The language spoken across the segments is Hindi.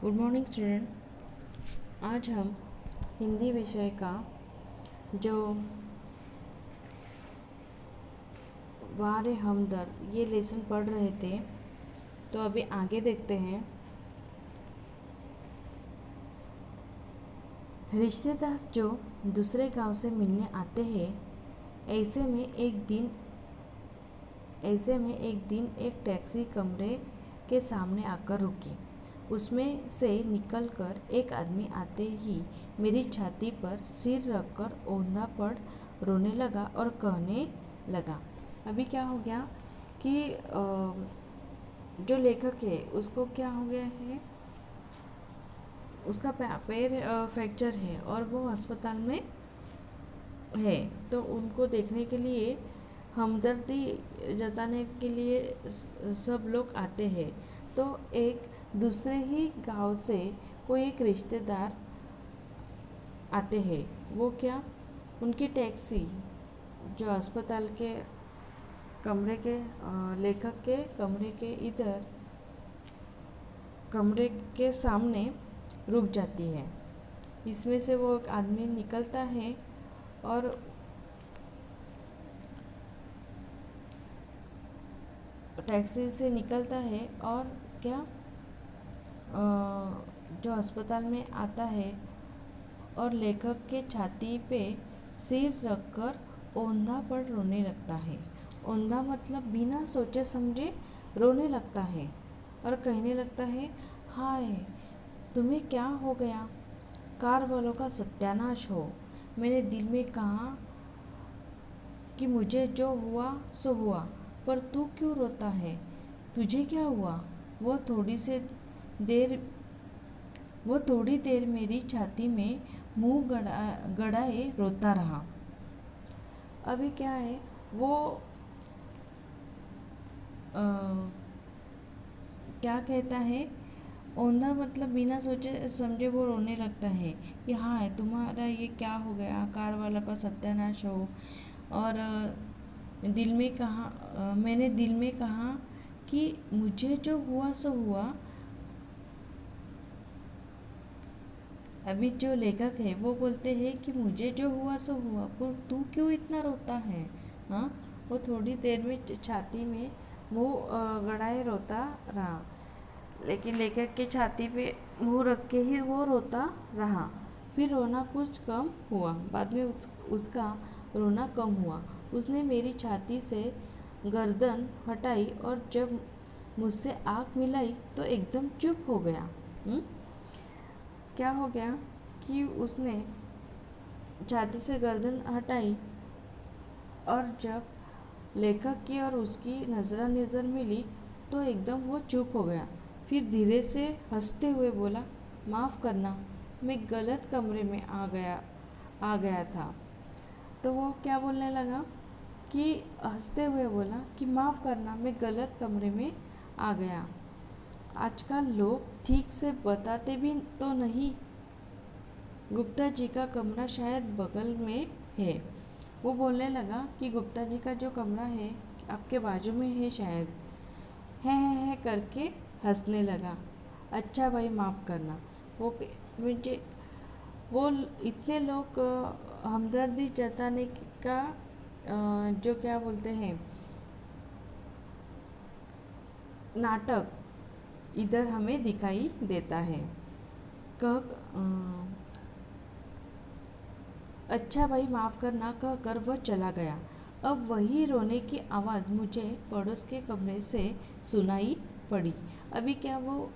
Good morning student. आज हम हिंदी विषय का जो वारे हमदर्द ये लेसन पढ़ रहे थे, तो अभी आगे देखते हैं। रिश्तेदार जो दूसरे गांव से मिलने आते हैं, ऐसे में एक दिन एक टैक्सी कमरे के सामने आकर रुकी। उसमें से निकलकर एक आदमी आते ही मेरी छाती पर सिर रखकर औंधा पड़ रोने लगा और कहने लगा। अभी क्या हो गया कि जो लेखक है उसको क्या हो गया है, उसका पैर फ्रैक्चर है और वो अस्पताल में है। तो उनको देखने के लिए, हमदर्दी जताने के लिए सब लोग आते हैं। तो एक दूसरे ही गांव से कोई एक रिश्तेदार आते हैं। वो क्या, उनकी टैक्सी जो अस्पताल के कमरे के लेखक के कमरे के सामने रुक जाती है। इसमें से वो एक आदमी निकलता है और टैक्सी से निकलता है और क्या, जो अस्पताल में आता है और लेखक के छाती पे सिर रखकर औंधा पड़ रोने लगता है। औंधा मतलब बिना सोचे समझे रोने लगता है और कहने लगता है, हाय तुम्हें क्या हो गया, कार वालों का सत्यानाश हो। मैंने दिल में कहा कि मुझे जो हुआ सो हुआ, पर तू क्यों रोता है, तुझे क्या हुआ। वो थोड़ी देर मेरी छाती में मुंह गड़ाए रोता रहा। अभी क्या है, वो क्या कहता है, औंधा मतलब बिना सोचे समझे वो रोने लगता है कि हाँ तुम्हारा ये क्या हो गया, कार वाला का सत्यानाश हो। और मैंने दिल में कहा कि मुझे जो हुआ सो हुआ। अभी जो लेखक है वो बोलते हैं कि मुझे जो हुआ सो हुआ, पर तू क्यों इतना रोता है। हाँ, वो थोड़ी देर में छाती में मुंह गड़ाए रोता रहा, लेकिन लेखक के छाती पे मुंह रख के ही वो रोता रहा। फिर रोना कुछ कम हुआ, बाद में उसका रोना कम हुआ। उसने मेरी छाती से गर्दन हटाई और जब मुझसे आँख मिलाई तो एकदम चुप हो गया। क्या हो गया कि उसने छाती से गर्दन हटाई और जब लेखक की और उसकी नज़र मिली तो एकदम वो चुप हो गया। फिर धीरे से हंसते हुए बोला, माफ़ करना, मैं गलत कमरे में आ गया था। तो वो क्या बोलने लगा कि हंसते हुए बोला कि माफ़ करना, मैं गलत कमरे में आ गया। आजकल लोग ठीक से बताते भी तो नहीं। गुप्ता जी का कमरा शायद बगल में है। वो बोलने लगा कि गुप्ता जी का जो कमरा है आपके बाजू में है शायद। है करके हंसने लगा। अच्छा भाई माफ़ करना। मुझे वो इतने लोग हमदर्दी जताने का जो क्या बोलते हैं नाटक इधर हमें दिखाई देता है। अच्छा भाई माफ़ करना कहकर वह चला गया। अब वही रोने की आवाज़ मुझे पड़ोस के कमरे से सुनाई पड़ी। अभी क्या, वो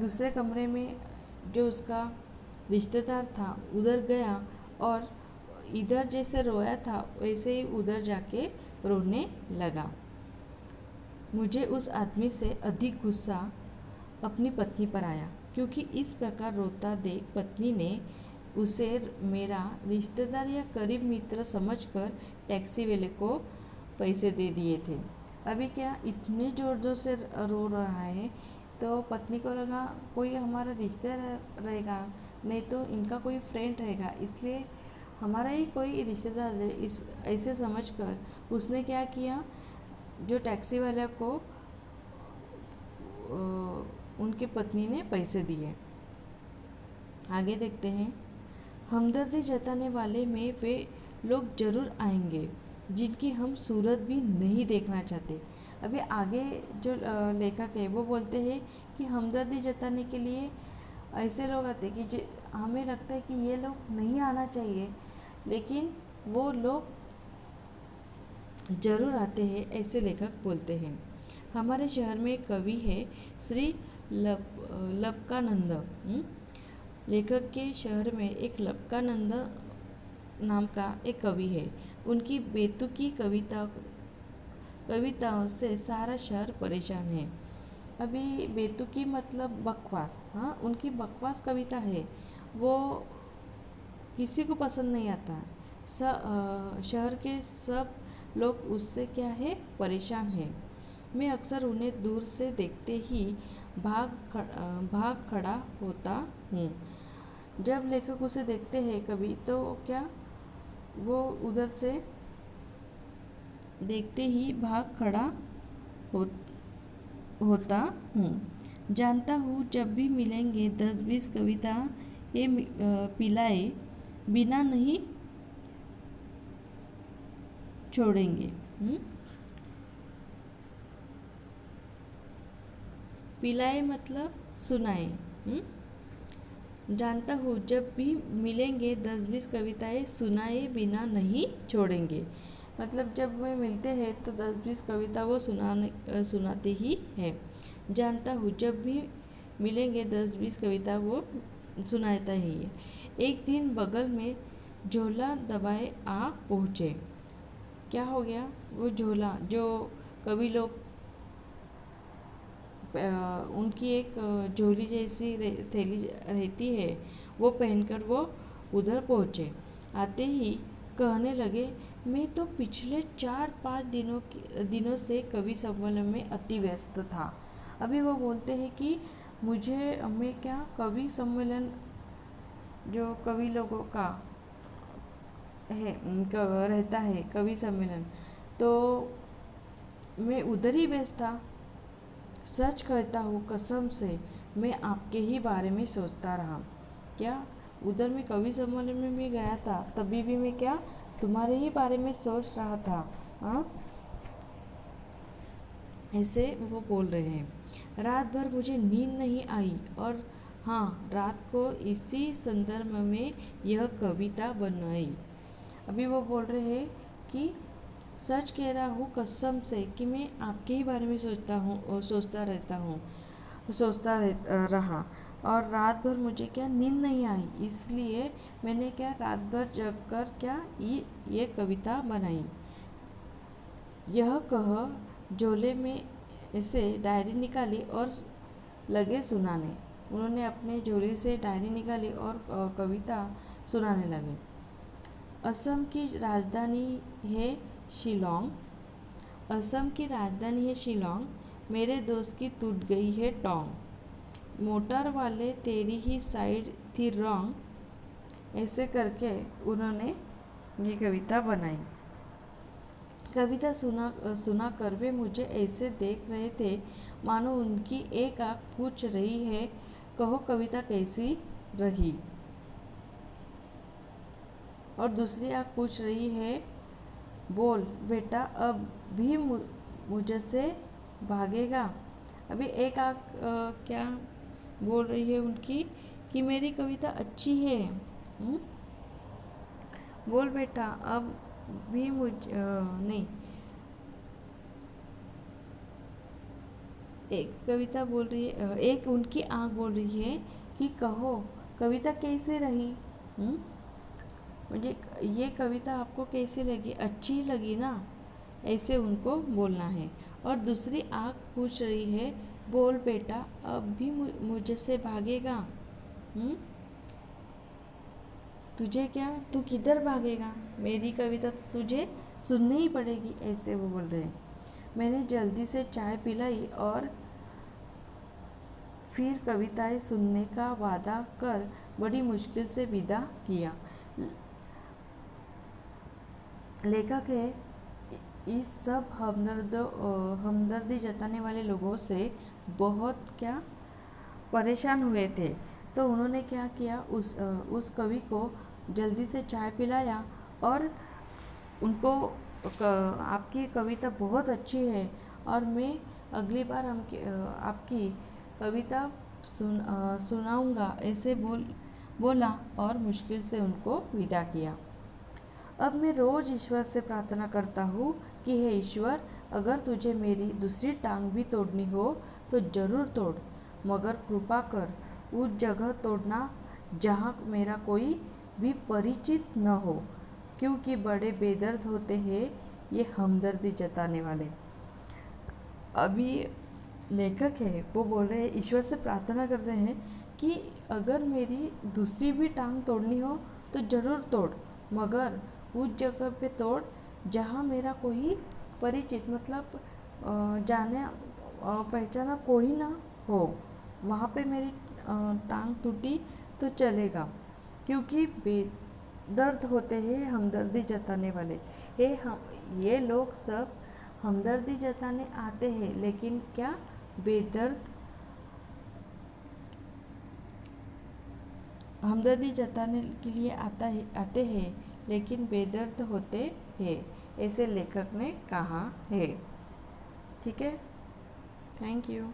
दूसरे कमरे में जो उसका रिश्तेदार था उधर गया और इधर जैसे रोया था वैसे ही उधर जाके रोने लगा। मुझे उस आदमी से अधिक गुस्सा अपनी पत्नी पर आया, क्योंकि इस प्रकार रोता देख पत्नी ने उसे मेरा रिश्तेदार या करीब मित्र समझकर टैक्सी वाले को पैसे दे दिए थे। अभी क्या, इतने ज़ोर से रो रहा है तो पत्नी को लगा कोई हमारा रिश्तेदार रहेगा, नहीं तो इनका कोई फ्रेंड रहेगा, इसलिए हमारा ही कोई रिश्तेदार है। इस ऐसे समझकर उसने क्या किया, जो टैक्सी वाले को उनकी पत्नी ने पैसे दिए। आगे देखते हैं। हमदर्दी जताने वाले में वे लोग जरूर आएंगे जिनकी हम सूरत भी नहीं देखना चाहते। अभी आगे जो लेखक है वो बोलते हैं कि हमदर्दी जताने के लिए ऐसे लोग आते हैं कि हमें लगता है कि ये लोग नहीं आना चाहिए, लेकिन वो लोग जरूर आते हैं, ऐसे लेखक बोलते हैं। हमारे शहर में एक कवि है श्री लबकानंद। लेखक के शहर में एक लबकानंद नाम का एक कवि है। उनकी बेतुकी कविताओं से सारा शहर परेशान है। अभी बेतुकी मतलब बकवास। हाँ, उनकी बकवास कविता है, वो किसी को पसंद नहीं आता। शहर के सब लोग उससे क्या है, परेशान है। मैं अक्सर उन्हें दूर से देखते ही भाग खड़ा होता हूँ। जब लेखक उसे देखते हैं कभी तो क्या वो उधर से देखते ही भाग खड़ा होता हूँ। जानता हूँ जब भी मिलेंगे 10-20 कविता ये पिलाए बिना नहीं छोड़ेंगे। पिलाए मतलब सुनाए। जानता हूँ जब भी मिलेंगे 10-20 कविताएं सुनाए बिना नहीं छोड़ेंगे। मतलब जब वे मिलते हैं तो 10-20 कविता वो सुनाते ही हैं। जानता हूँ जब भी मिलेंगे 10-20 कविता वो सुनाता ही है। एक दिन बगल में झोला दबाए आ पहुँचे। क्या हो गया? वो झोला जो कवि लोग उनकी एक झोली जैसी थैली रहती है, वो पहनकर वो उधर पहुँचे। आते ही कहने लगे, मैं तो पिछले 4-5 दिनों से कवि सम्मेलन में अति व्यस्त था। अभी वो बोलते हैं कि मैं क्या कवि सम्मेलन जो कवि लोगों का है रहता है कवि सम्मेलन, तो मैं उधर ही व्यस्त था। सच कहता हूँ कसम से मैं आपके ही बारे में सोचता रहा। क्या उधर मैं कवि सम्मेलन में भी गया था, तभी भी मैं क्या तुम्हारे ही बारे में सोच रहा था। हाँ, ऐसे वो बोल रहे हैं। रात भर मुझे नींद नहीं आई और हाँ, रात को इसी संदर्भ में यह कविता बनाई। अभी वो बोल रहे हैं कि सच कह रहा हूँ कसम से कि मैं आपके ही बारे में सोचता रहा और रात भर मुझे क्या नींद नहीं आई, इसलिए मैंने क्या रात भर जग कर क्या ये कविता बनाई। यह कह झोले में से डायरी निकाली और लगे सुनाने। उन्होंने अपने झोले से डायरी निकाली और कविता सुनाने लगे। असम की राजधानी है शिलोंग। असम की राजधानी है शिलोंग। मेरे दोस्त की टूट गई है टोंग। मोटर वाले तेरी ही साइड थी रॉन्ग। ऐसे करके उन्होंने ये कविता बनाई। कविता सुना कर वे मुझे ऐसे देख रहे थे मानो उनकी एक आँख पूछ रही है, कहो कविता कैसी रही, और दूसरी आँख पूछ रही है, बोल बेटा अब भी मुझसे भागेगा। अभी एक आँख क्या बोल रही है उनकी कि मेरी कविता अच्छी है, बोल बेटा अब भी नहीं, एक कविता बोल रही है, एक उनकी आँख बोल रही है कि कहो कविता कैसे रही। मुझे ये कविता आपको कैसी लगी, अच्छी लगी ना, ऐसे उनको बोलना है। और दूसरी आँख पूछ रही है, बोल बेटा अब भी मुझसे भागेगा। तुझे क्या, तू किधर भागेगा, मेरी कविता तो तुझे सुननी ही पड़ेगी, ऐसे वो बोल रहे हैं। मैंने जल्दी से चाय पिलाई और फिर कविताएं सुनने का वादा कर बड़ी मुश्किल से विदा किया। लेखक है इस सब हमदर्दी जताने वाले लोगों से बहुत क्या परेशान हुए थे। तो उन्होंने क्या किया, उस कवि को जल्दी से चाय पिलाया और उनको आपकी कविता बहुत अच्छी है और मैं अगली बार आपकी कविता सुनाऊंगा, ऐसे बोला और मुश्किल से उनको विदा किया। अब मैं रोज़ ईश्वर से प्रार्थना करता हूँ कि हे ईश्वर, अगर तुझे मेरी दूसरी टांग भी तोड़नी हो तो ज़रूर तोड़, मगर कृपा कर उस जगह तोड़ना जहाँ मेरा कोई भी परिचित न हो, क्योंकि बड़े बेदर्द होते हैं ये हमदर्दी जताने वाले। अभी लेखक है वो बोल रहे हैं, ईश्वर से प्रार्थना करते हैं कि अगर मेरी दूसरी भी टांग तोड़नी हो तो ज़रूर तोड़, मगर उस जगह पे तोड़ जहाँ मेरा कोई परिचित, मतलब जाने पहचाना कोई ना हो, वहाँ पे मेरी टांग टूटी तो चलेगा, क्योंकि बेदर्द होते हैं हमदर्दी जताने वाले। ये लोग सब हमदर्दी जताने आते हैं, लेकिन क्या बेदर्द हमदर्दी जताने के लिए आते हैं, लेकिन बेदर्द होते हैं, ऐसे लेखक ने कहा है। ठीक है, थैंक यू।